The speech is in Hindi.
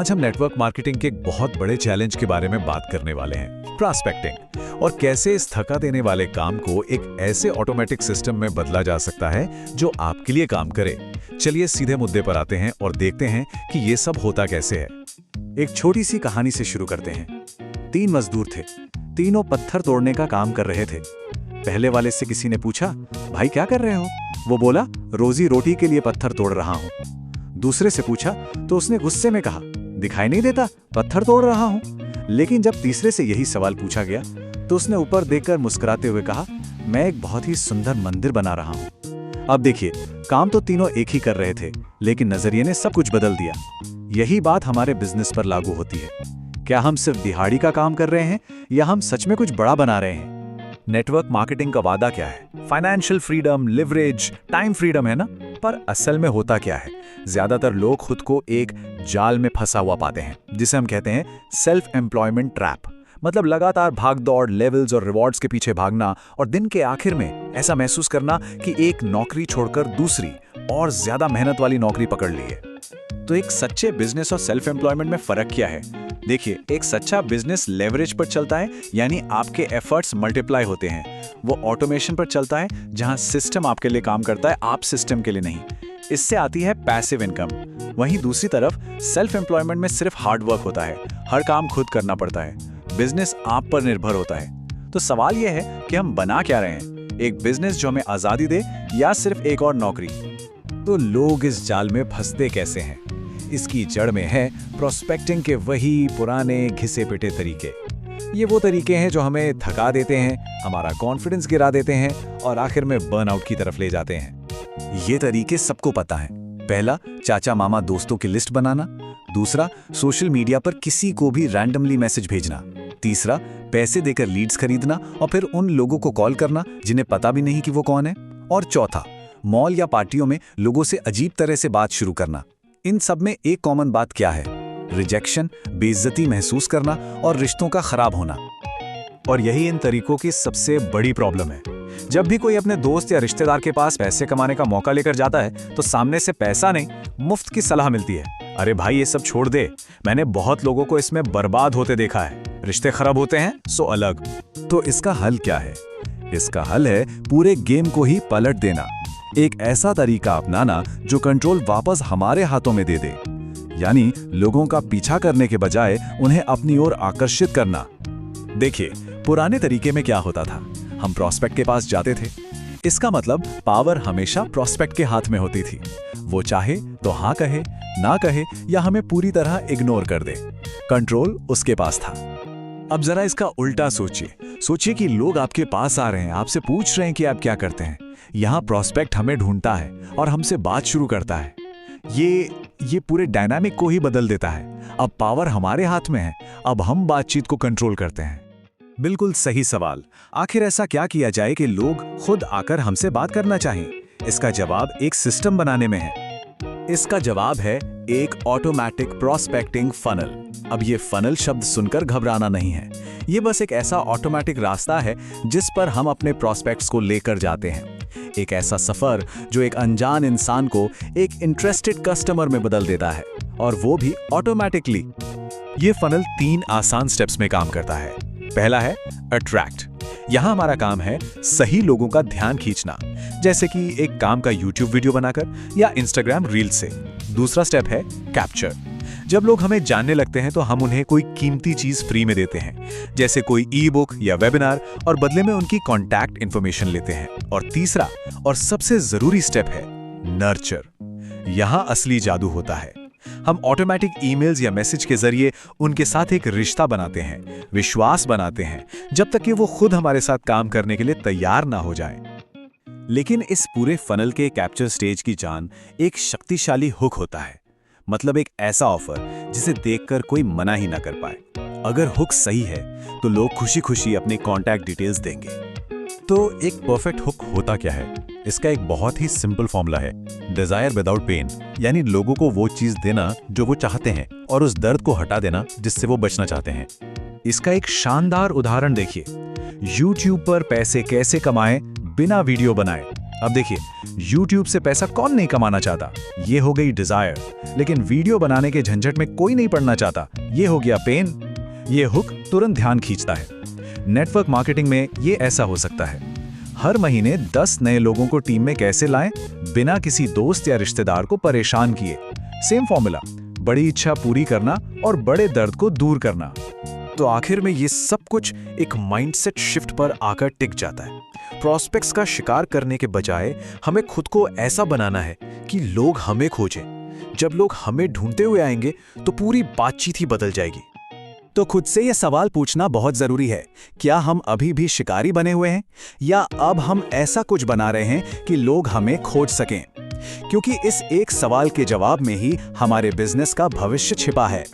आज हम नेटवर्क मार्केटिंग के एक बहुत बड़े चैलेंज के बारे में बात करने वाले हैं, प्रॉस्पेक्टिंग, और कैसे इस थका देने वाले काम को एक ऐसे ऑटोमेटिक सिस्टम में बदला जा सकता है जो आपके लिए काम करे। चलिए सीधे मुद्दे पर आते हैं और देखते हैं कि ये सब होता कैसे है। एक छोटी सी कहानी से शुरू करते हैं। 3 मजदूर थे, तीनों पत्थर तोड़ने का काम कर रहे थे। पहले वाले से किसी ने पूछा, भाई क्या कर रहे हो? वो बोला, रोजी रोटी के लिए पत्थर तोड़ रहा हूँ। दूसरे से पूछा तो उसने गुस्से में कहा, दिखाई नहीं देता, पत्थर तोड़ रहा हूँ। लेकिन जब तीसरे से यही सवाल पूछा गया तो उसने ऊपर देखकर मुस्कुराते हुए कहा, मैं एक बहुत ही सुंदर मंदिर बना रहा हूँ। अब देखिए, काम तो तीनों एक ही कर रहे थे, लेकिन नजरिए ने सब कुछ बदल दिया। यही बात हमारे बिजनेस पर लागू होती है। क्या हम सिर्फ दिहाड़ी का काम कर रहे हैं या हम सच में कुछ बड़ा बना रहे हैं? नेटवर्क मार्केटिंग का वादा क्या है? Financial freedom, leverage, time freedom है ना? पर असल में होता क्या है? ज्यादातर लोग खुद को एक जाल में फंसा हुआ पाते हैं, जिसे हम कहते हैं सेल्फ एम्प्लॉयमेंट ट्रैप। मतलब लगातार भाग-दौड़, लेवल्स और रिवॉर्ड्स के पीछे भागना और दिन के आखिर में ऐसा महसूस करना कि एक नौकरी छोड़कर दूसरी और ज्यादा मेहनत वाली नौकरी पकड़ ली है। तो एक सच्चे बिजनेस और सेल्फ एम्प्लॉयमेंट में फर्क क्या है? देखिए, एक सच्चा बिजनेस लेवरेज पर चलता है, यानी आपके एफर्ट्स मल्टीप्लाई होते हैं। वो ऑटोमेशन पर चलता है, जहां सिस्टम आपके लिए काम करता है, आप सिस्टम के लिए नहीं। इससे आती है पैसिव इनकम। वहीं दूसरी तरफ सेल्फ एम्प्लॉयमेंट में सिर्फ हार्ड वर्क होता है, हर काम खुद करना पड़ता है, बिजनेस आप पर निर्भर होता है। तो सवाल यह है कि हम बना क्या रहे हैं, एक बिजनेस जो हमें आजादी दे या सिर्फ एक और नौकरी? तो लोग इस जाल में फंसते कैसे हैं? इसकी जड़ में है प्रोस्पेक्टिंग के वही पुराने घिसे पिटे तरीके। ये वो तरीके हैं जो हमें थका देते हैं, हमारा कॉन्फिडेंस गिरा देते हैं और आखिर में बर्नआउट की तरफ ले जाते हैं। ये तरीके सबको पता है। पहला, चाचा मामा दोस्तों की लिस्ट बनाना। दूसरा, सोशल मीडिया पर किसी को भी रैंडमली मैसेज भेजना। तीसरा, पैसे देकर लीड्स खरीदना और फिर उन लोगों को कॉल करना जिन्हें पता भी नहीं कि वो कौन है। और चौथा, मॉल या पार्टियों में लोगों से अजीब तरह से बात शुरू करना। इन सब में एक कॉमन बात क्या है? रिजेक्शन, बेइज्जती महसूस करना और रिश्तों का खराब होना। और यही इन तरीकों की सबसे बड़ी प्रॉब्लम है। जब भी कोई अपने दोस्त या रिश्तेदार के पास पैसे कमाने का मौका लेकर जाता है तो सामने से पैसा नहीं, मुफ्त की सलाह मिलती है। अरे भाई, ये सब छोड़ दे, मैंने बहुत लोगों को इसमें बर्बाद होते देखा है, रिश्ते खराब होते हैं सो अलग। तो इसका हल क्या है? इसका हल है पूरे गेम को ही पलट देना। एक ऐसा तरीका अपनाना जो कंट्रोल वापस हमारे हाथों में दे दे, यानी लोगों का पीछा करने के बजाय उन्हें अपनी ओर आकर्षित करना। देखिए, पुराने तरीके में क्या होता था? हम प्रॉस्पेक्ट के पास जाते थे। इसका मतलब पावर हमेशा प्रॉस्पेक्ट के हाथ में होती थी। वो चाहे तो हाँ कहे, ना कहे या हमें पूरी तरह इग्नोर कर दे, कंट्रोल उसके पास था। अब जरा इसका उल्टा सोचिए कि लोग आपके पास आ रहे हैं, आपसे पूछ रहे हैं कि आप क्या करते हैं। यहाँ प्रॉस्पेक्ट हमें ढूंढता है और हमसे बात शुरू करता है। ये पूरे डायनामिक को ही बदल देता है। अब पावर हमारे हाथ में है, अब हम बातचीत को कंट्रोल करते हैं। बिल्कुल सही सवाल। आखिर ऐसा क्या किया जाए कि लोग खुद आकर हमसे बात करना चाहें? इसका जवाब एक सिस्टम बनाने में है। इसका जवाब है एक ऑटोमेटिक प्रॉस्पेक्टिंग फनल। अब ये फनल शब्द सुनकर घबराना नहीं है। ये बस एक ऐसा ऑटोमेटिक रास्ता है जिस पर हम अपने प्रॉस्पेक्ट्स को लेकर जाते हैं। एक ऐसा सफर जो एक अनजान इंसान को एक इंटरेस्टेड कस्टमर में बदल देता है, और वो भी ऑटोमेटिकली। ये फनल 3 आसान स्टेप्स में काम करता है। पहला है अट्रैक्ट। यहां हमारा काम है सही लोगों का ध्यान खींचना, जैसे कि एक काम का YouTube वीडियो बनाकर या Instagram रील से। दूसरा स्टेप है कैप्चर। जब लोग हमें जानने लगते हैं तो हम उन्हें कोई कीमती चीज फ्री में देते हैं, जैसे कोई ई-बुक या वेबिनार, और बदले में उनकी कॉन्टैक्ट इंफॉर्मेशन लेते हैं। और तीसरा और सबसे जरूरी स्टेप है नर्चर। यहां असली जादू होता है। हम ऑटोमेटिक ईमेल्स या मैसेज के जरिए उनके साथ एक रिश्ता बनाते हैं, विश्वास बनाते हैं, जब तक कि वो खुद हमारे साथ काम करने के लिए तैयार ना हो जाएं। लेकिन इस पूरे फनल के कैप्चर स्टेज की जान एक शक्तिशाली हुक होता है। मतलब एक ऐसा ऑफर जिसे देखकर कोई मना ही ना कर पाए। अगर हुक सही है तो लोग खुशी खुशी अपने कॉन्टैक्ट डिटेल्स देंगे। तो एक परफेक्ट हुक होता क्या है? इसका एक बहुत ही सिंपल फॉर्मूला है, डिजायर विदाउट पेन, यानी लोगों को वो चीज देना जो वो चाहते हैं और उस दर्द को हटा देना जिससे वो बचना चाहते हैं। इसका एक शानदार उदाहरण देखिए। YouTube पर पैसे कैसे कमाएं बिना वीडियो बनाए। अब देखिए, YouTube से पैसा कौन नहीं कमाना चाहता, ये हो गई डिजायर। लेकिन वीडियो बनाने के झंझट में कोई नहीं पड़ना चाहता, ये हो गया पेन। ये हुक तुरंत ध्यान खींचता है। नेटवर्क मार्केटिंग में ये ऐसा हो सकता है। हर महीने 10 नए लोगों को टीम में कैसे लाएं बिना किसी दोस्त या रिश्तेदार को परेशान किए। सेम फॉर्मूला, बड़ी इच्छा पूरी करना और बड़े दर्द को दूर करना। तो आखिर में ये सब कुछ एक माइंडसेट शिफ्ट पर आकर टिक जाता है। प्रॉस्पेक्ट्स का शिकार करने के बजाय हमें खुद को ऐसा बनाना है कि लोग हमें खोजें। जब लोग हमें ढूंढते हुए आएंगे तो पूरी बातचीत ही बदल जाएगी। तो खुद से यह सवाल पूछना बहुत जरूरी है, क्या हम अभी भी शिकारी बने हुए हैं या अब हम ऐसा कुछ बना रहे हैं कि लोग हमें खोज सकें? क्योंकि इस एक सवाल के जवाब में ही हमारे बिजनेस का भविष्य छिपा है।